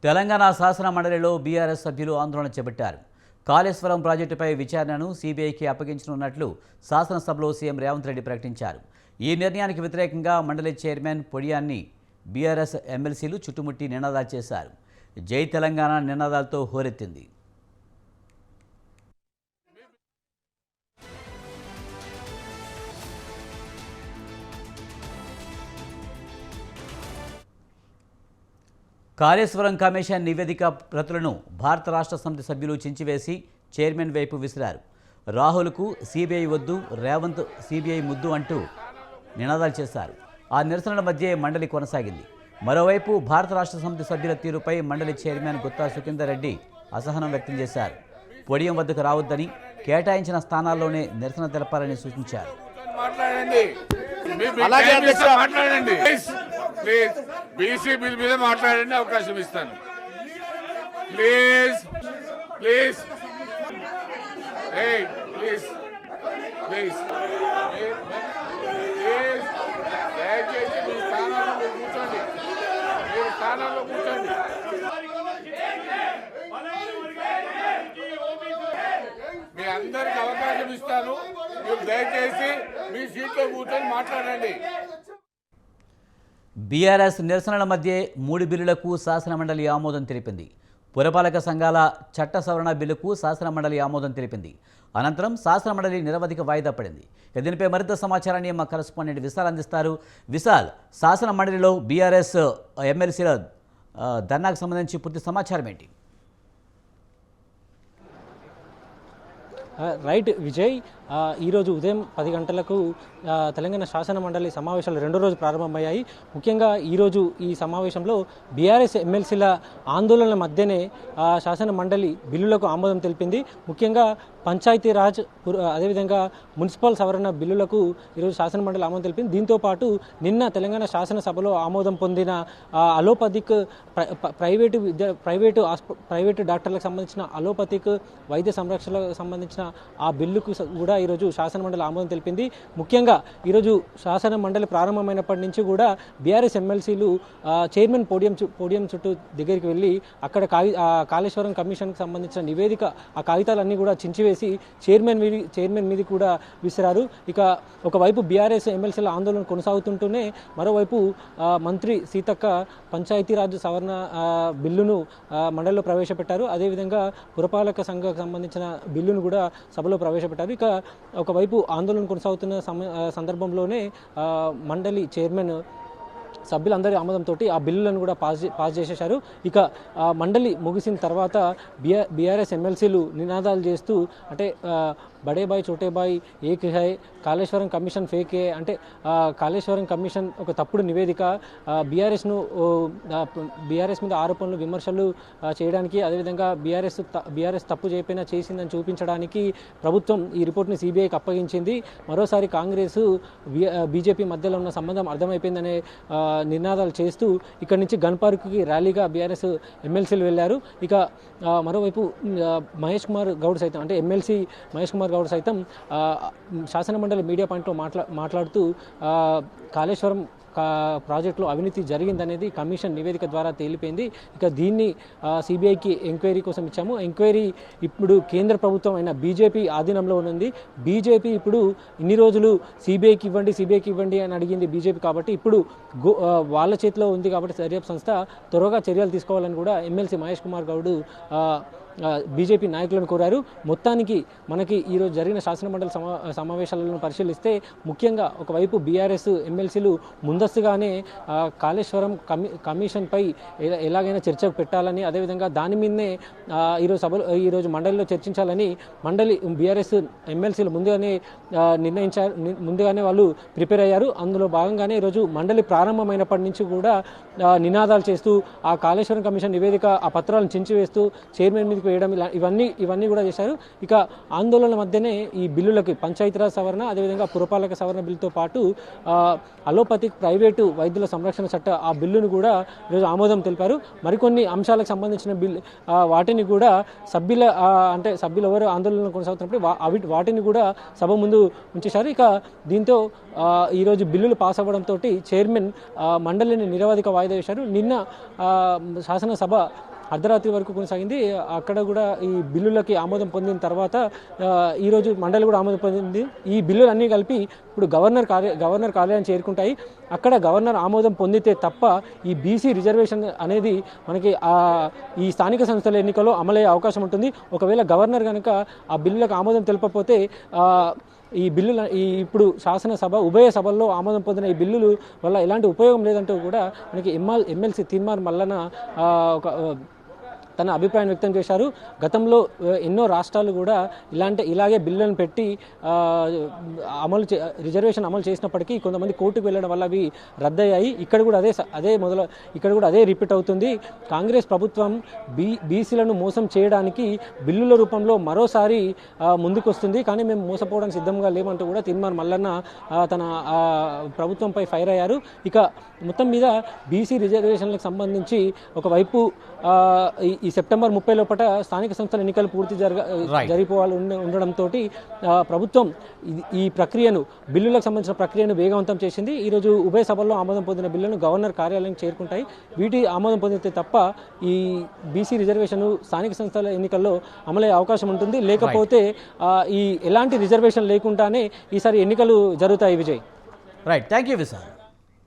తెలంగాణ శాసన మండలిలో బీఆర్ఎస్ సభ్యులు ఆందోళన చేపట్టారు. కాళేశ్వరం ప్రాజెక్టుపై విచారణను సీబీఐకి అప్పగించనున్నట్లు శాసనసభలో సీఎం రేవంత్ రెడ్డి ప్రకటించారు. ఈ నిర్ణయానికి వ్యతిరేకంగా మండలి చైర్మన్ పొడియాన్ని బీఆర్ఎస్ ఎమ్మెల్సీలు చుట్టుముట్టి నినాదాలు చేశారు. జై తెలంగాణ నినాదాలతో హోరెత్తింది. కాళేశ్వరం కమిషన్ నివేదిక ప్రతులను భారత రాష్ట్ర సమితి సభ్యులు చించివేసి చైర్మన్ వైపు విసిరారు. రాహుల్కు సీబీఐ వద్దు, రేవంత్ సీబీఐ ముద్దు అంటూ నినాదాలు చేశారు. ఆ నిరసనల మధ్య మండలి కొనసాగింది. మరోవైపు భారత రాష్ట్ర సమితి సభ్యుల తీరుపై మండలి చైర్మన్ గుత్తా సుఖేందర్ రెడ్డి అసహనం వ్యక్తం చేశారు. పొడియం వద్దకు రావద్దని, కేటాయించిన స్థానాల్లోనే నిరసన తెలపాలని సూచించారు. ప్లీజ్ బీసీ బిల్ మీద మాట్లాడండి, అవకాశం ఇస్తాను. ప్లీజ్ ప్లీజ్ ప్లీజ్ ప్లీజ్ దయచేసి మీ స్థానాల్లో కూర్చోండి, మీరు స్థానాల్లో కూర్చోండి. మీ అందరికి అవకాశం ఇస్తాను, మీరు దయచేసి మీ సీట్లో కూర్చొని మాట్లాడండి. బీఆర్ఎస్ నిరసనల మధ్య 3 బిల్లులకు శాసనమండలి ఆమోదం తెలిపింది. పురపాలక సంఘాల చట్ట సవరణ బిల్లుకు శాసనమండలి ఆమోదం తెలిపింది. అనంతరం శాసనమండలి నిరవధిక వాయిదా పడింది. దీనిపై మరింత సమాచారాన్ని మా కరెస్పాండెంట్ విశాల్ అందిస్తారు. విశాల్, శాసనమండలిలో బీఆర్ఎస్ ఎమ్మెల్సీల ధర్నాకు సంబంధించి పూర్తి సమాచారం ఏంటి? రైట్ విజయ్, ఈరోజు ఉదయం 10 గంటలకు తెలంగాణ శాసన మండలి సమావేశాలు రెండో రోజు ప్రారంభమయ్యాయి. ముఖ్యంగా ఈరోజు ఈ సమావేశంలో బీఆర్ఎస్ ఎమ్మెల్సీల ఆందోళనల మధ్యనే శాసన మండలి బిల్లులకు ఆమోదం తెలిపింది. ముఖ్యంగా పంచాయతీరాజ్, అదేవిధంగా మున్సిపల్ సవరణ బిల్లులకు ఈరోజు శాసన మండలి ఆమోదం తెలిపింది. దీంతోపాటు నిన్న తెలంగాణ శాసనసభలో ఆమోదం పొందిన అలోపతిక్ ప్రైవేటు డాక్టర్లకు సంబంధించిన అలోపతిక్ వైద్య సంరక్షణకు సంబంధించిన ఆ బిల్లుకు కూడా ఈరోజు శాసనమండలి ఆమోదం తెలిపింది. ముఖ్యంగా ఈరోజు శాసన మండలి ప్రారంభమైనప్పటి నుంచి కూడా బీఆర్ఎస్ ఎమ్మెల్సీలు చైర్మన్ పోడియం చుట్టూ దగ్గరికి వెళ్ళి అక్కడ కాళేశ్వరం కమిషన్కి సంబంధించిన నివేదిక, ఆ కాగితాలన్నీ కూడా చించివేసి చైర్మన్ మీద కూడా విసిరారు. ఇక ఒకవైపు బీఆర్ఎస్ ఎమ్మెల్సీల ఆందోళన కొనసాగుతుంటూనే మరోవైపు మంత్రి సీతక్క పంచాయతీరాజ్ సవరణ బిల్లును మండలిలో ప్రవేశపెట్టారు. అదేవిధంగా పురపాలక సంఘానికి సంబంధించిన బిల్లును కూడా సభలో ప్రవేశపెట్టారు. ఇక ఒకవైపు ఆందోళన కొనసాగుతున్న సందర్భంలోనే మండలి చైర్మన్ సభ్యులందరి ఆమోదంతో ఆ బిల్లులను కూడా పాస్ చేసేశారు. ఇక మండలి ముగిసిన తర్వాత బీఆర్ఎస్ ఎమ్మెల్సీలు నినాదాలు చేస్తూ, అంటే బడే బాయ్ చోటే బాయ్ ఏక్ హై, కాళేశ్వరం కమిషన్ ఫేక్ హై, అంటే కాళేశ్వరం కమిషన్ ఒక తప్పుడు నివేదిక, బీఆర్ఎస్ మీద ఆరోపణలు విమర్శలు చేయడానికి, అదేవిధంగా బీఆర్ఎస్ తప్పు చేయకపోయినా చేసిందని చూపించడానికి ప్రభుత్వం ఈ రిపోర్ట్ని సీబీఐకి అప్పగించింది. మరోసారి కాంగ్రెస్ బీజేపీ మధ్యలో ఉన్న సంబంధం అర్థమైపోయిందనే నినాదాలు చేస్తూ ఇక్కడి నుంచి గన్పార్క్కి ర్యాలీగా బీఆర్ఎస్ ఎమ్మెల్సీలు వెళ్లారు. ఇక మరోవైపు మహేష్ కుమార్ గౌడ్ సైతం, అంటే ఎమ్మెల్సీ మహేష్ కుమార్ గౌడ్ సైతం శాసనమండలి మీడియా పాయింట్లో మాట్లాడుతూ కాళేశ్వరం ప్రాజెక్టులో అవినీతి జరిగిందనేది కమిషన్ నివేదిక ద్వారా తేలిపోయింది. ఇక దీన్ని సిబిఐకి ఎంక్వైరీ కోసం ఇచ్చాము. ఎంక్వైరీ ఇప్పుడు కేంద్ర ప్రభుత్వం అయిన బీజేపీ ఆధీనంలో ఉంది. బీజేపీ ఇప్పుడు ఇన్ని రోజులు సిబిఐకి ఇవ్వండి అని అడిగింది బీజేపీ. కాబట్టి ఇప్పుడు వాళ్ళ చేతిలో ఉంది. కాబట్టి దర్యాప్తు సంస్థ త్వరగా చర్యలు తీసుకోవాలని కూడా ఎమ్మెల్సీ మహేష్ కుమార్ గౌడ్ బీజేపీ నాయకులను కోరారు. మొత్తానికి మనకి ఈరోజు జరిగిన శాసనమండలి సమావేశాలను పరిశీలిస్తే ముఖ్యంగా ఒకవైపు బీఆర్ఎస్ ఎమ్మెల్సీలు ముందస్తుగానే కాళేశ్వరం కమిషన్పై ఎలాగైనా చర్చకు పెట్టాలని, అదేవిధంగా దాని మీదనే ఈరోజు మండలిలో చర్చించాలని మండలి బీఆర్ఎస్ ఎమ్మెల్సీలు ముందుగానే వాళ్ళు ప్రిపేర్ అయ్యారు. అందులో భాగంగానే ఈరోజు మండలి ప్రారంభమైనప్పటి నుంచి కూడా నినాదాలు చేస్తూ ఆ కాళేశ్వరం కమిషన్ నివేదిక ఆ పత్రాలను చించివేస్తూ చైర్మన్ మీదకి వేయడం, ఇవన్నీ కూడా చేశారు. ఇక ఆందోళన మధ్యనే ఈ బిల్లులకి పంచాయతీరాజ్ సవరణ, అదేవిధంగా పురపాలక సవరణ బిల్లుతో పాటు అలోపతిక్ ప్రైవేటు వైద్యుల సంరక్షణ చట్ట ఆ బిల్లును కూడా ఈరోజు ఆమోదం తెలిపారు. మరికొన్ని అంశాలకు సంబంధించిన వాటిని కూడా సభ్యులు ఎవరు ఆందోళన కొనసాగుతున్నప్పుడు వాటిని కూడా సభ ముందు ఉంచేశారు. ఇక దీంతో ఈరోజు బిల్లులు పాస్ అవ్వడంతో చైర్మన్ మండలిని నిరవధిక వాయిదా వేశారు. నిన్న శాసనసభ అర్ధరాత్రి వరకు కొనసాగింది. అక్కడ కూడా ఈ బిల్లులకి ఆమోదం పొందిన తర్వాత ఈరోజు మండలి కూడా ఆమోదం పొందింది. ఈ బిల్లులు అన్నీ కలిపి ఇప్పుడు గవర్నర్ కార్యాలయం చేరుకుంటాయి. అక్కడ గవర్నర్ ఆమోదం పొందితే తప్ప ఈ బీసీ రిజర్వేషన్ అనేది మనకి ఈ స్థానిక సంస్థల ఎన్నికల్లో అమలయ్యే అవకాశం ఉంటుంది. ఒకవేళ గవర్నర్ కనుక ఆ బిల్లులకు ఆమోదం తెలపకపోతే ఈ బిల్లుల ఇప్పుడు శాసనసభ ఉభయ సభల్లో ఆమోదం పొందిన ఈ బిల్లులు వల్ల ఎలాంటి ఉపయోగం లేదంటూ కూడా మనకి ఎమ్మెల్సీ తీర్మార్ మల్లన ఒక తన అభిప్రాయం వ్యక్తం చేశారు. గతంలో ఎన్నో రాష్ట్రాలు కూడా ఇలాగే బిల్లులను పెట్టి రిజర్వేషన్ అమలు చేసినప్పటికీ కొంతమంది కోర్టుకు వెళ్ళడం వల్ల అవి రద్దయ్యాయి. ఇక్కడ కూడా అదే రిపీట్ అవుతుంది. కాంగ్రెస్ ప్రభుత్వం బీసీలను మోసం చేయడానికి బిల్లుల రూపంలో మరోసారి ముందుకొస్తుంది. కానీ మేము మోసపోవడానికి సిద్ధంగా లేమంటూ కూడా తీర్మార్ మల్లన్న తన ప్రభుత్వంపై ఫైర్ అయ్యారు. ఇక మొత్తం మీద బీసీ రిజర్వేషన్లకు సంబంధించి ఒకవైపు ఈ సెప్టెంబర్ 30 లోపల స్థానిక సంస్థల ఎన్నికలు పూర్తి జరిగిపోవాలి ఉండడంతో ప్రభుత్వం ఈ ప్రక్రియను బిల్లులకు సంబంధించిన ప్రక్రియను వేగవంతం చేసింది. ఈరోజు ఉభయ సభల్లో ఆమోదం పొందిన బిల్లులను గవర్నర్ కార్యాలయం చేరుకుంటాయి. వీటి ఆమోదం పొందితే తప్ప ఈ బీసీ రిజర్వేషన్ స్థానిక సంస్థల ఎన్నికల్లో అమలయ్యే అవకాశం ఉంటుంది. లేకపోతే ఎలాంటి రిజర్వేషన్ లేకుండానే ఈసారి ఎన్నికలు జరుగుతాయి. Vijay, right, thank you Vishal.